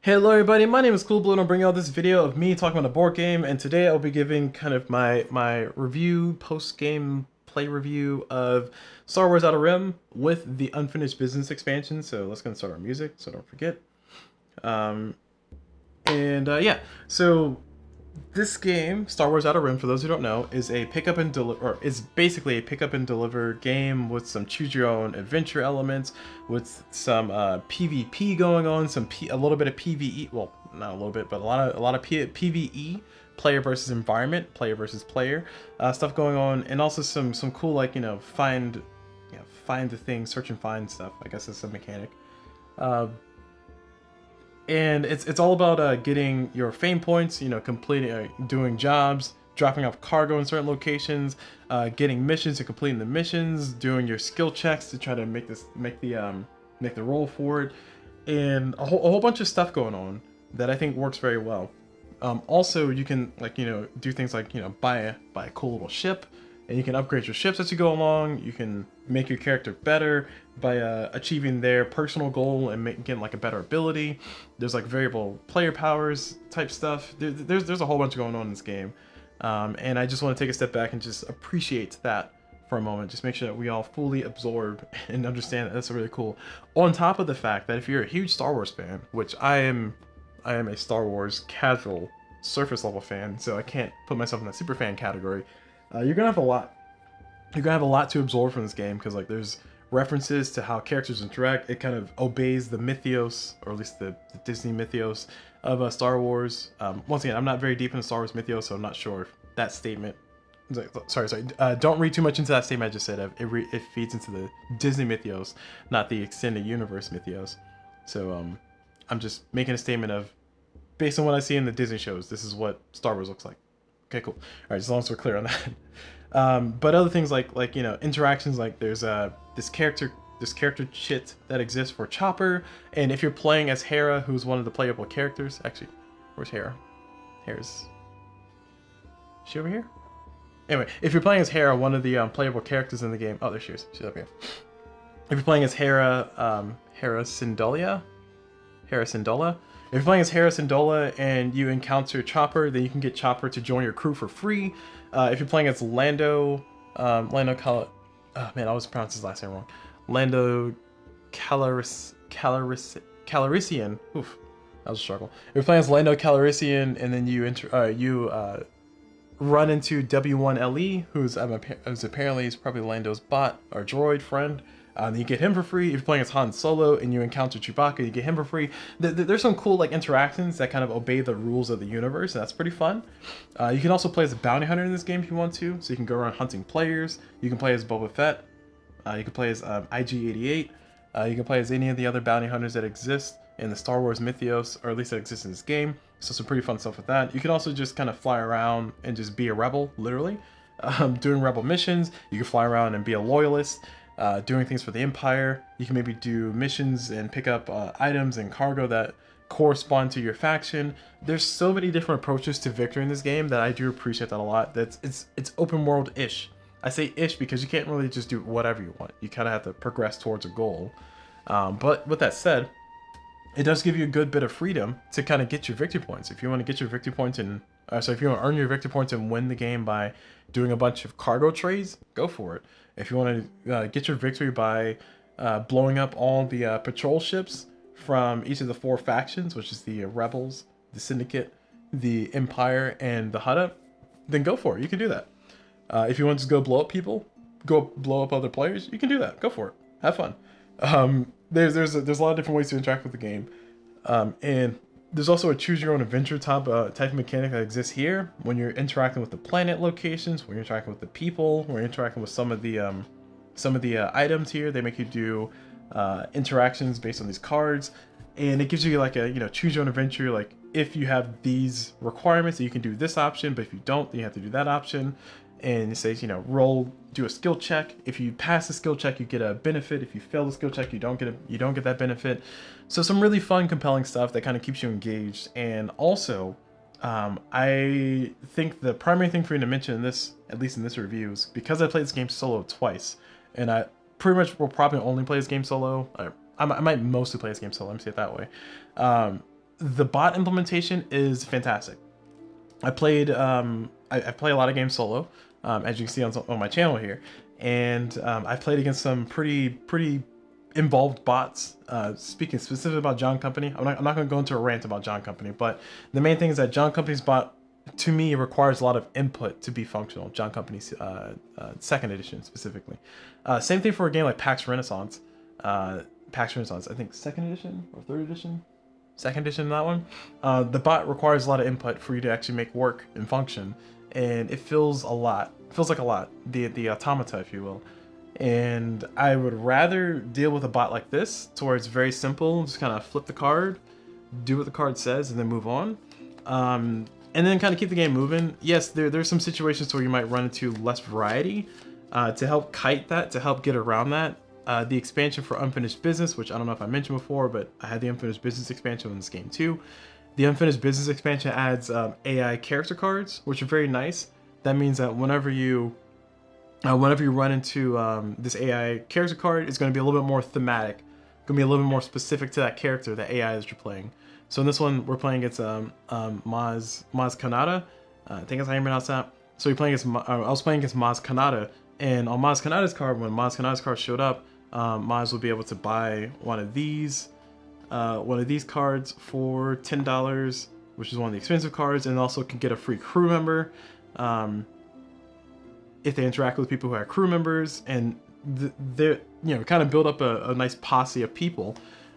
Hello everybody, my name is CulBlu and I'll bring you all this video of me talking about a board game, and today I'll be giving kind of my review, post-game play review of Star Wars Outer Rim with the Unfinished Business expansion. So let's go and start our music so don't forget. Yeah, so this game, Star Wars Outer Rim, for those who don't know, is a pick up and deliver, or is basically a pick up and deliver game with some choose your own adventure elements, with some PvP going on, a little bit of PvE. Well, not a little bit, but a lot of PvE, player versus environment, player versus player, stuff going on, and also some cool, like, find the thing, search and find stuff. I guess it's a mechanic. And it's all about getting your fame points, completing, doing jobs, dropping off cargo in certain locations, getting missions and completing the missions, doing your skill checks to try to make the roll for it, and a whole bunch of stuff going on that I think works very well. Also, you can do things like buy a cool little ship, and you can upgrade your ships as you go along. You can make your character better by achieving their personal goal and getting like a better ability. There's like variable player powers type stuff. There's a whole bunch going on in this game, and I just want to take a step back and just appreciate that for a moment. Just make sure that we all fully absorb and understand that that's really cool. On top of the fact that if you're a huge Star Wars fan, which I am a Star Wars casual surface level fan, so I can't put myself in that super fan category. You're gonna have a lot. You're gonna have a lot to absorb from this game, because like there's references to how characters interact. It kind of obeys the mythos, or at least the Disney mythos of Star Wars. Once again, I'm not very deep into Star Wars mythos, so I'm not sure if that statement. Sorry. Don't read too much into that statement I just said. It feeds into the Disney mythos, not the extended universe mythos. So I'm just making a statement of, based on what I see in the Disney shows, this is what Star Wars looks like. Okay, cool. All right, as long as we're clear on that. But other things like interactions, like there's this character chit that exists for Chopper, and if you're playing as Hera, who's one of the playable characters, actually, where's Hera? Is she over here? Anyway, if you're playing as Hera, one of the playable characters in the game, oh, there she is. She's up here. If you're playing as Hera, Hera Syndulla. If you're playing as Hera Syndulla and you encounter Chopper, then you can get Chopper to join your crew for free. If you're playing as Lando, oh man, I always pronounce his last name wrong. Lando Calrissian. Oof, that was a struggle. If you're playing as Lando Calrissian and then you run into W1LE, who's apparently is probably Lando's bot or droid friend. You get him for free. If you're playing as Han Solo and you encounter Chewbacca, you get him for free. There's some cool like interactions that kind of obey the rules of the universe, and that's pretty fun. You can also play as a bounty hunter in this game if you want to, so you can go around hunting players. You can play as Boba Fett. You can play as IG-88. You can play as any of the other bounty hunters that exist in the Star Wars mythos, or at least that exists in this game. So some pretty fun stuff with that. You can also just kind of fly around and just be a rebel, literally. Doing rebel missions. You can fly around and be a loyalist. Doing things for the Empire. You can maybe do missions and pick up items and cargo that correspond to your faction. There's so many different approaches to victory in this game that I do appreciate that a lot. It's open world-ish. I say ish because you can't really just do whatever you want. You kind of have to progress towards a goal. But with that said, it does give you a good bit of freedom to kind of get your victory points. If you want to get your victory points and if you want to earn your victory points and win the game by doing a bunch of cargo trades, go for it. If you want to get your victory by blowing up all the patrol ships from each of the 4 factions, which is the Rebels, the Syndicate, the Empire, and the Hutt, then go for it. You can do that. If you want to just go blow up people, go blow up other players, you can do that. Go for it. Have fun. There's a lot of different ways to interact with the game, and there's also a choose your own adventure type of mechanic that exists here when you're interacting with the planet locations, when you're interacting with the people, when you're interacting with some of the items here. They make you do interactions based on these cards, and it gives you like a choose your own adventure. Like if you have these requirements, you can do this option, but if you don't, then you have to do that option. And it says, do a skill check. If you pass the skill check, you get a benefit. If you fail the skill check, you don't get that benefit. So some really fun, compelling stuff that kind of keeps you engaged. And also, I think the primary thing for me to mention in this, at least in this review, is because I played this game solo twice, and I pretty much will probably only play this game solo. I might mostly play this game solo. Let me say it that way. the bot implementation is fantastic. I played I play a lot of games solo, as you can see on my channel here, and I've played against some pretty involved bots. Speaking specifically about John Company, I'm not going to go into a rant about John Company, but the main thing is that John Company's bot, to me, requires a lot of input to be functional. John Company's second edition specifically. Same thing for a game like PAX Renaissance. PAX Renaissance, I think second edition or third edition. Second edition, that one. The bot requires a lot of input for you to actually make work and function, and it feels a lot. It feels like a lot. The automata, if you will. And I would rather deal with a bot like this, to where it's very simple. Just kind of flip the card, do what the card says, and then move on. And then kind of keep the game moving. Yes, there's some situations where you might run into less variety. To help kite that, to help get around that, the expansion for Unfinished Business, which I don't know if I mentioned before, but I had the Unfinished Business expansion in this game too. The Unfinished Business expansion adds AI character cards, which are very nice. That means that whenever you run into this AI character card, it's going to be a little bit more thematic, going to be a little bit more specific to that character, the AI that you're playing. So in this one, we're playing against Maz Kanata. I think that's how you pronounce that. So you're playing against, I was playing against Maz Kanata, and on Maz Kanata's card, when Maz Kanata's card showed up, Maz will be able to buy one of these cards for $10, which is one of the expensive cards, and also can get a free crew member if they interact with people who are crew members, and they're kind of build up a nice posse of people,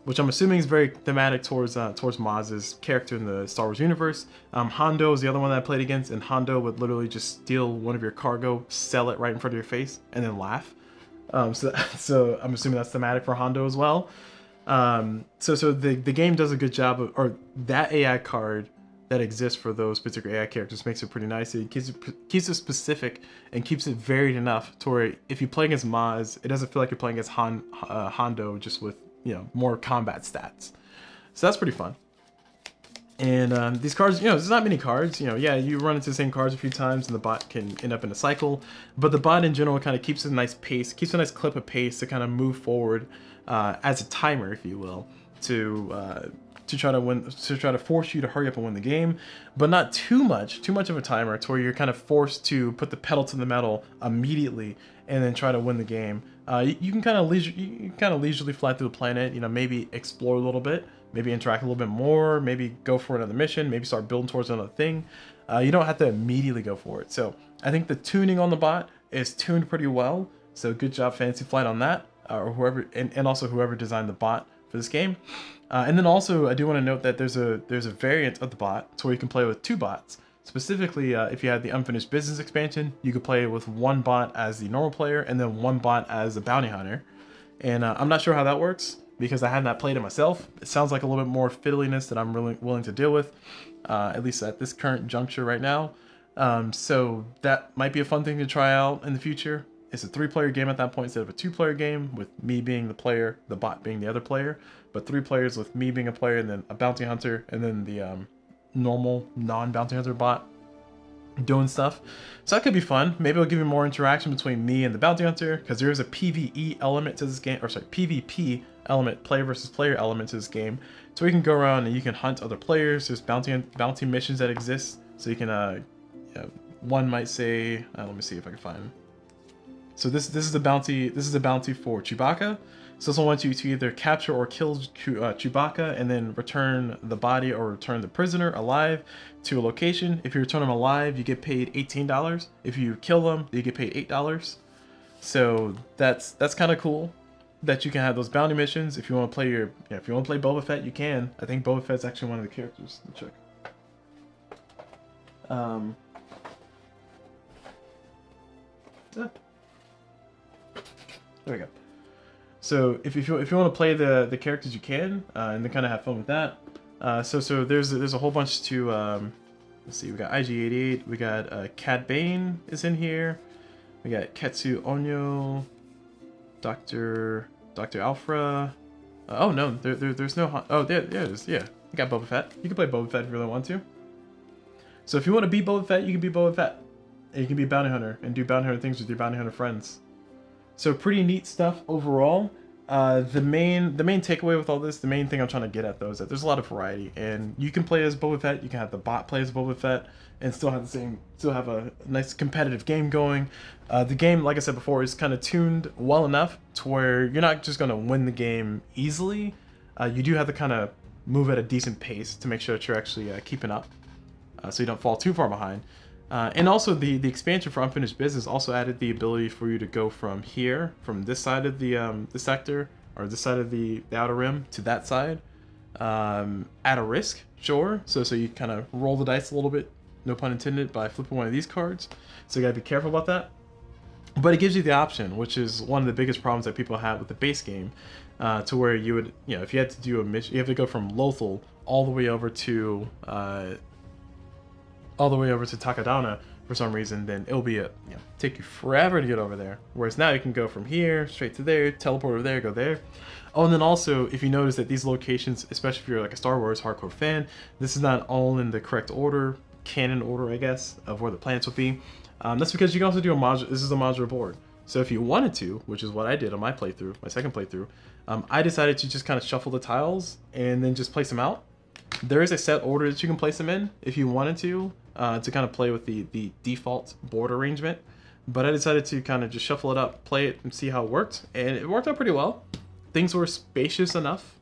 which I'm assuming is very thematic towards Maz's character in the Star Wars universe. Hondo is the other one that I played against, and Hondo would literally just steal one of your cargo, sell it right in front of your face, and then laugh. So I'm assuming that's thematic for Hondo as well. So the game does a good job of, or that AI card that exists for those particular AI characters makes it pretty nice. It keeps it specific and keeps it varied enough to where if you play against Maz, it doesn't feel like you're playing against Hondo just with more combat stats. So that's pretty fun. And these cards, there's not many cards. Yeah, you run into the same cards a few times and the bot can end up in a cycle. But the bot in general kind of keeps a nice pace, keeps a nice clip of pace to kind of move forward as a timer, if you will, to try to win, to try to force you to hurry up and win the game, but not too much of a timer to where you're kind of forced to put the pedal to the metal immediately and then try to win the game. You can kind of leisurely fly through the planet, maybe explore a little bit, maybe interact a little bit more, maybe go for another mission, maybe start building towards another thing. You don't have to immediately go for it. So I think the tuning on the bot is tuned pretty well. So good job, Fantasy Flight, on that, or whoever, and also whoever designed the bot for this game. And then also I do want to note that there's a variant of the bot to where you can play with two bots. Specifically, if you had the Unfinished Business expansion, you could play with one bot as the normal player and then one bot as the bounty hunter. And I'm not sure how that works because I have not played it myself. It sounds like a little bit more fiddliness that I'm really willing to deal with, at least at this current juncture right now. So that might be a fun thing to try out in the future. It's a 3-player game at that point instead of a 2-player game, with me being the player, the bot being the other player, but 3 players with me being a player and then a bounty hunter and then the normal non-bounty hunter bot doing stuff. So that could be fun. Maybe it'll give you more interaction between me and the bounty hunter, because there is a PvE element to this game, or sorry, PvP element, player versus player element to this game. So you can go around and you can hunt other players. There's bounty missions that exist. So you can, one might say, let me see if I can find. So this is the bounty. This is a bounty for Chewbacca. So this one wants you to either capture or kill Chewbacca and then return the body or return the prisoner alive to a location. If you return them alive, you get paid $18. If you kill them, you get paid $8. So that's kind of cool that you can have those bounty missions. If you want to play if you want to play Boba Fett, you can. I think Boba Fett's actually one of the characters. Let me check. There we go. So if you want to play the characters, you can, and then kind of have fun with that. So there's a whole bunch to let's see. We got IG-88. We got Cad Bane is in here. We got Ketsu Onyo, Dr. Alpha. Oh no, there's no. Oh there it is. Yeah, you got Boba Fett. You can play Boba Fett if you really want to. So if you want to be Boba Fett, you can be Boba Fett, and you can be a bounty hunter and do bounty hunter things with your bounty hunter friends. So pretty neat stuff overall. The main takeaway with all this, the main thing I'm trying to get at though, is that there's a lot of variety, and you can play as Boba Fett, you can have the bot play as Boba Fett, and still have a nice competitive game going. The game, like I said before, is kind of tuned well enough to where you're not just gonna win the game easily. You do have to kind of move at a decent pace to make sure that you're actually keeping up, so you don't fall too far behind. And also the expansion for Unfinished Business also added the ability for you to go from here, from this side of the sector, or this side of the outer rim, to that side, at a risk, sure. So you kind of roll the dice a little bit, no pun intended, by flipping one of these cards. So you gotta be careful about that. But it gives you the option, which is one of the biggest problems that people have with the base game, to where you would, if you had to do a mission, you have to go from Lothal all the way over to Takadana for some reason, then it'll be take you forever to get over there. Whereas now you can go from here straight to there, teleport over there, go there. Oh, and then also, if you notice that these locations, especially if you're like a Star Wars hardcore fan, this is not all in the correct order, canon order, I guess, of where the planets would be. That's because you can also do a modular. This is a modular board. So if you wanted to, which is what I did on my playthrough, my second playthrough, I decided to just kind of shuffle the tiles and then just place them out. There is a set order that you can place them in if you wanted to kind of play with the default board arrangement. But I decided to kind of just shuffle it up, play it, and see how it worked. And it worked out pretty well. Things were spacious enough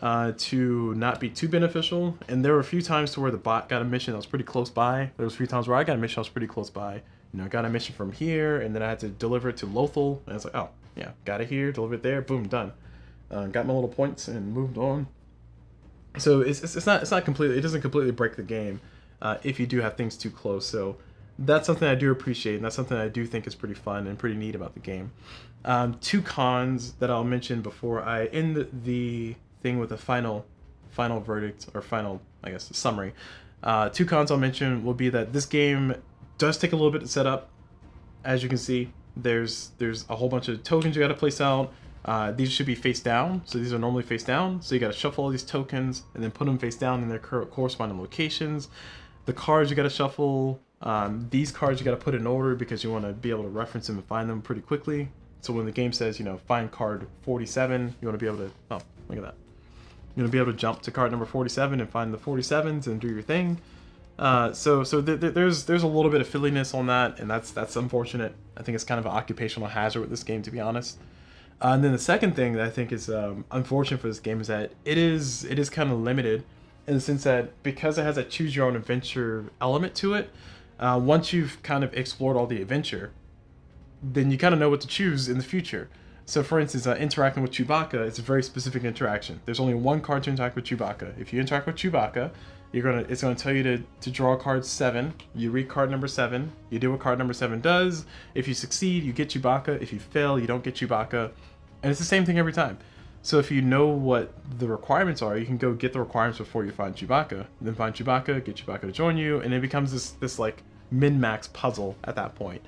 to not be too beneficial. And there were a few times to where the bot got a mission that was pretty close by. There was a few times where I got a mission that was pretty close by. I got a mission from here, and then I had to deliver it to Lothal. And it's like, oh, yeah, got it here, deliver it there, boom, done. Got my little points and moved on. So it's not completely, it doesn't completely break the game if you do have things too close. So that's something I do appreciate, and that's something I do think is pretty fun and pretty neat about the game. Two cons that I'll mention before I end the thing with a final verdict, or final, I guess, summary. Two cons I'll mention will be that this game does take a little bit to set up. As you can see, there's a whole bunch of tokens you got to place out. These should be face down, so these are normally face down. So you got to shuffle all these tokens and then put them face down in their corresponding locations. The cards you got to shuffle. These cards you got to put in order because you want to be able to reference them and find them pretty quickly. So when the game says, find card 47, you want to be able to, oh, look at that. You want to be able to jump to card number 47 and find the 47s and do your thing. So there's a little bit of fiddliness on that, and that's unfortunate. I think it's kind of an occupational hazard with this game, to be honest. And then the second thing that I think is unfortunate for this game is that it is kind of limited in the sense that because it has a choose your own adventure element to it, once you've kind of explored all the adventure, then you kind of know what to choose in the future. So for instance, interacting with Chewbacca is a very specific interaction. There's only one card to interact with Chewbacca. If you interact with Chewbacca, it's gonna tell you to draw card 7. You read card number 7. You do what card number 7 does. If you succeed, you get Chewbacca. If you fail, you don't get Chewbacca. And it's the same thing every time. So if you know what the requirements are, you can go get the requirements before you find Chewbacca. Then find Chewbacca, get Chewbacca to join you, and it becomes this like min-max puzzle at that point.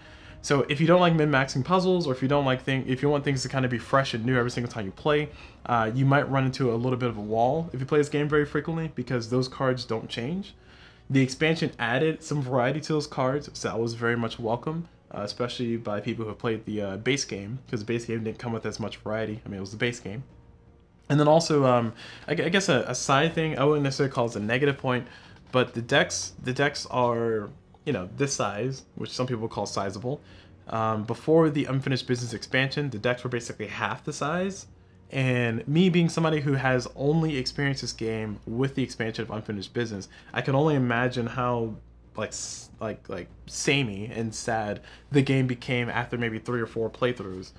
So if you don't like min-maxing puzzles, or if you don't like if you want things to kind of be fresh and new every single time you play, you might run into a little bit of a wall if you play this game very frequently, because those cards don't change. The expansion added some variety to those cards, so that was very much welcome, especially by people who have played the base game, because the base game didn't come with as much variety. I mean, it was the base game. And then also, I guess a side thing, I wouldn't necessarily call it a negative point, but the decks are, this size, which some people call sizable. Before the Unfinished Business expansion, the decks were basically half the size. And me being somebody who has only experienced this game with the expansion of Unfinished Business, I can only imagine how like samey and sad the game became after maybe 3 or 4 playthroughs.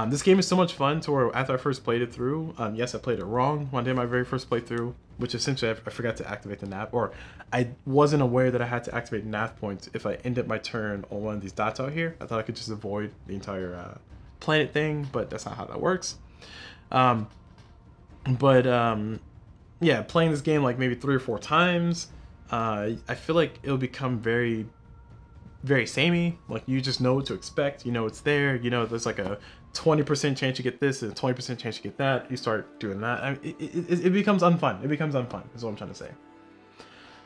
This game is so much fun to where after I first played it through, yes, I played it wrong one day, my very first playthrough, which essentially I forgot to activate the nav, or I wasn't aware that I had to activate nav points if I ended my turn on one of these dots out here. I thought I could just avoid the entire planet thing, but that's not how that works. Yeah, playing this game like maybe 3 or 4 times, I feel like it'll become very, very samey. Like, you just know what to expect. You know it's there. There's like a 20% chance you get this and a 20% chance you get that. You start doing that. I mean, it becomes unfun. It becomes unfun, is what I'm trying to say.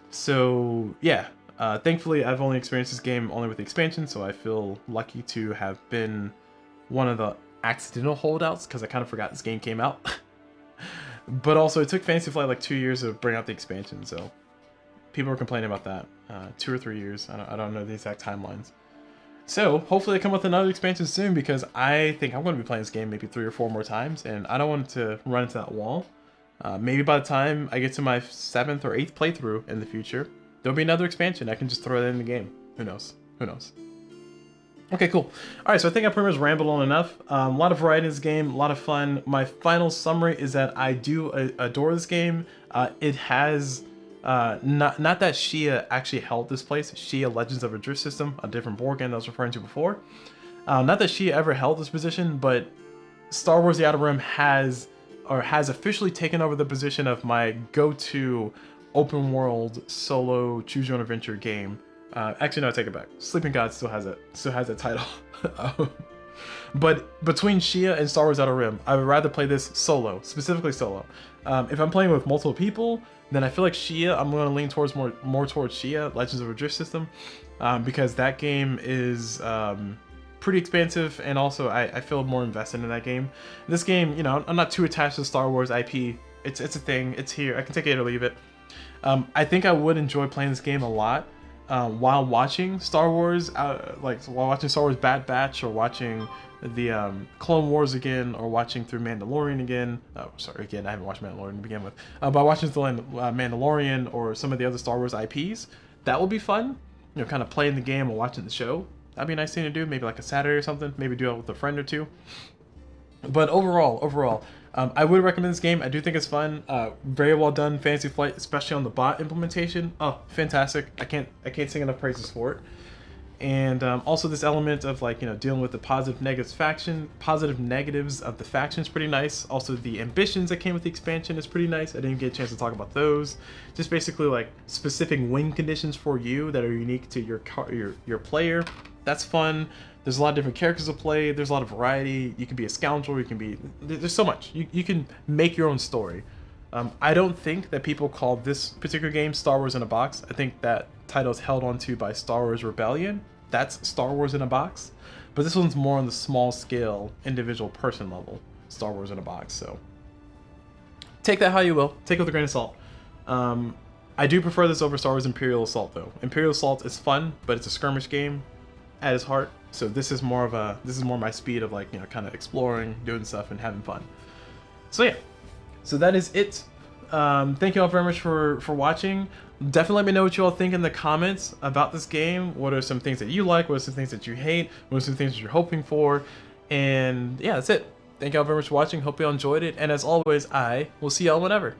So yeah, thankfully I've only experienced this game only with the expansion, so I feel lucky to have been one of the accidental holdouts because I kind of forgot this game came out. But also, it took Fantasy Flight like 2 years to bring out the expansion, so people were complaining about that. 2 or 3 years. I don't know the exact timelines. So hopefully they come with another expansion soon, because I think I'm going to be playing this game maybe 3 or 4 more times, and I don't want to run into that wall. Maybe by the time I get to my 7th or 8th playthrough in the future, there'll be another expansion. I can just throw that in the game. Who knows? Who knows? Okay, cool. All right, so I think I pretty much rambled on enough. A lot of variety in this game, a lot of fun. My final summary is that I do adore this game. It has, not that Shia actually held this place, Shia Legends of a Drift System, a different board game that I was referring to before. Not that Shia ever held this position, but Star Wars The Outer Rim has officially taken over the position of my go-to open world solo choose your own adventure game. Actually, no, I take it back. Sleeping God still has that title. But between Shia and Star Wars Outer Rim, I would rather play this solo, specifically solo. If I'm playing with multiple people, then I feel like Shia, I'm going to lean towards more towards Shia, Legends of a Drift System, because that game is pretty expansive, and also I feel more invested in that game. This game, you know, I'm not too attached to Star Wars IP. It's a thing. It's here. I can take it or leave it. I think I would enjoy playing this game a lot. While watching Star Wars, while watching Star Wars Bad Batch, or watching the Clone Wars again, or watching through Mandalorian again. Oh, sorry, again, I haven't watched Mandalorian to begin with. But watching the Mandalorian or some of the other Star Wars IPs, that would be fun. You know, kind of playing the game or watching the show. That'd be a nice thing to do. Maybe like a Saturday or something. Maybe do it with a friend or two. But overall, I would recommend this game. I do think it's fun. Very well done Fantasy Flight, especially on the bot implementation. Oh, fantastic! I can't sing enough praises for it. And also this element of, like, you know, dealing with the positive negatives of the faction is pretty nice. Also the ambitions that came with the expansion is pretty nice. I didn't get a chance to talk about those. Just basically like specific win conditions for you that are unique to your player. That's fun. There's a lot of different characters to play. There's a lot of variety. You can be a scoundrel. You can be... There's so much. You can make your own story. I don't think that people call this particular game Star Wars in a Box. I think that title is held onto by Star Wars Rebellion. That's Star Wars in a Box. But this one's more on the small scale, individual person level, Star Wars in a Box. So take that how you will. Take it with a grain of salt. I do prefer this over Star Wars Imperial Assault, though. Imperial Assault is fun, but it's a skirmish game at its heart. So this is more my speed of, like, you know, kind of exploring, doing stuff, and having fun. So yeah, so that is it. Thank you all very much for watching. Definitely let me know what you all think in the comments about this game. What are some things that you like? What are some things that you hate? What are some things that you're hoping for? And yeah, that's it. Thank you all very much for watching. Hope you all enjoyed it. And as always, I will see y'all whenever.